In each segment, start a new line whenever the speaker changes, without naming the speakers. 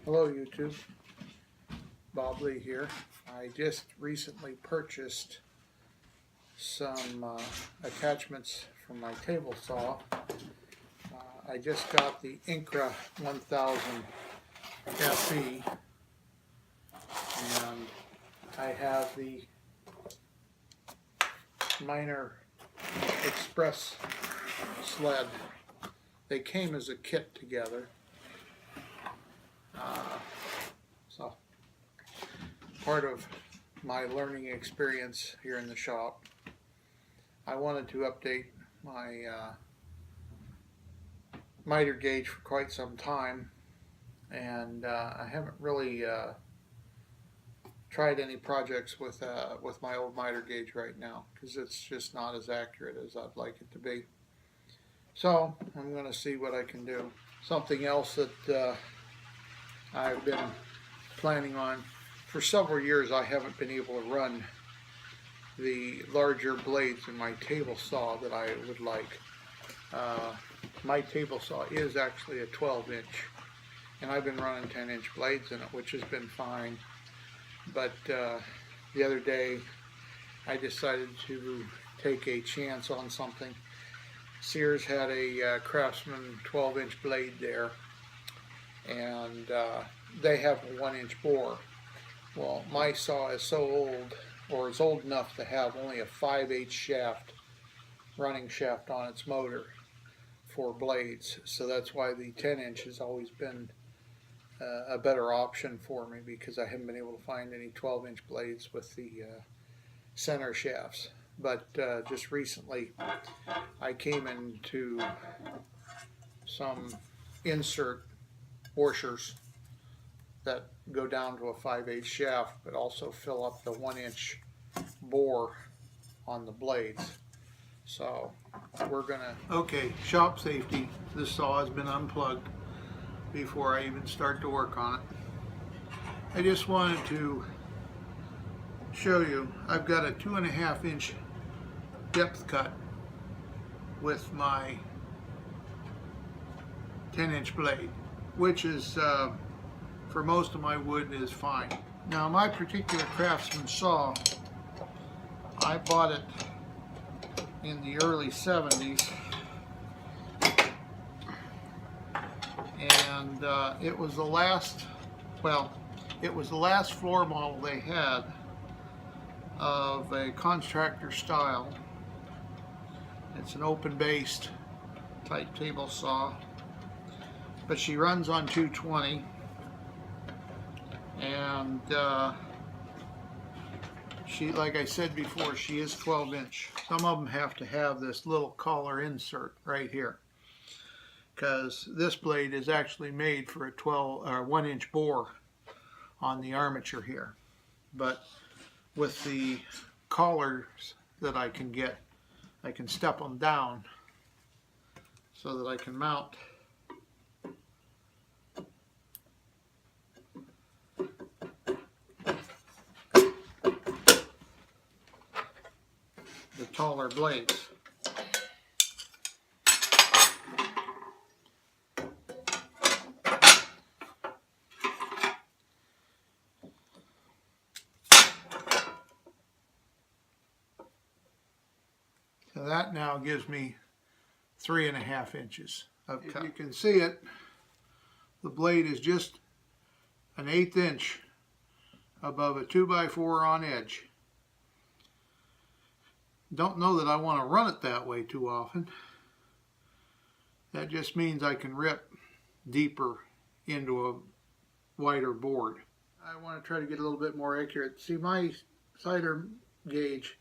Hello YouTube, Bob Lee here. I just recently purchased some attachments from my table saw. I just got the Incra 1000 FE, and I have the Minor Express sled. They came as a kit together. So part of my learning experience here in the shop, I wanted to update my miter gauge for quite some time, and I haven't really tried any projects with my old miter gauge right now because it's just not as accurate as I'd like it to be. So I'm going to see what I can do. Something else that I've been planning on for several years, I haven't been able to run the larger blades in my table saw that I would like. My table saw is actually a 12-inch, and I've been running 10-inch blades in it, which has been fine. But the other day I decided to take a chance on something. Sears had a Craftsman 12-inch blade there, and they have a 1-inch bore. Well, my saw is so old, or is old enough to have only a 5/8 shaft, running shaft on its motor for blades. So that's why the 10-inch has always been a better option for me, because I haven't been able to find any 12-inch blades with the center shafts. But just recently I came into some insert washers that go down to a 5/8 shaft but also fill up the 1-inch bore on the blades. So we're gonna, okay, shop safety, this saw has been unplugged before I even start to work on it. I just wanted to show you, I've got a 2.5-inch depth cut with my 10-inch blade, which is for most of my wood is fine. Now my particular Craftsman saw, I bought it in the early 70s, and it was the last, well, it was the last floor model they had of a contractor style. It's an open-based type table saw, but she runs on 220, and she, like I said before, she is 12-inch. Some of them have to have this little collar insert right here, because this blade is actually made for a 1-inch bore on the armature here. But with the collars that I can get, I can step them down so that I can mount the taller blades. So that now gives me 3.5 inches of cut. You can see it, the blade is just an 1/8 inch above a 2x4 on edge. Don't know that I want to run it that way too often. That just means I can rip deeper into a wider board. I want to try to get a little bit more accurate. See, my cider gauge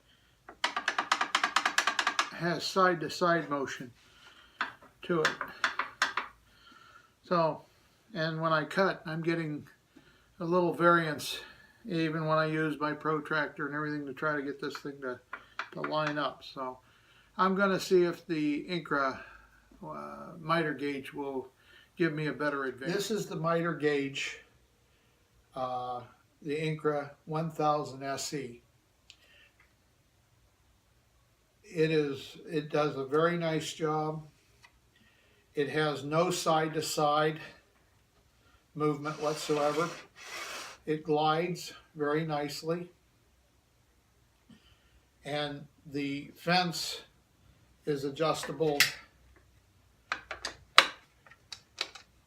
has side-to-side motion to it. So, and when I cut, I'm getting a little variance even when I use my protractor and everything to try to get this thing to line up. So I'm going to see if the Incra miter gauge will give me a better advantage. This is the miter gauge, the Incra 1000 SE. It does a very nice job. It has no side-to-side movement whatsoever. It glides very nicely. And the fence is adjustable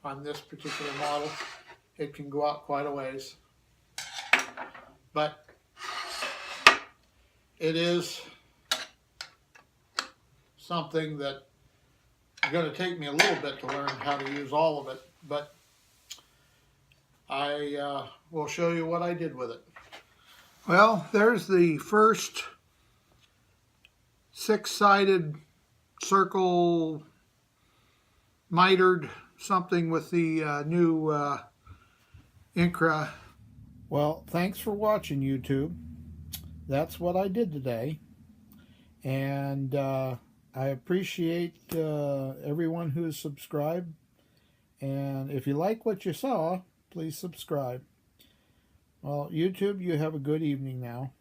on this particular model. It can go out quite a ways. But it is something that is going to take me a little bit to learn how to use all of it, but I will show you what I did with it. Well, there's the first six-sided circle mitered something with the new Incra. Well, thanks for watching, YouTube. That's what I did today, and I appreciate everyone who has subscribed, and if you like what you saw, please subscribe. Well, YouTube, you have a good evening now.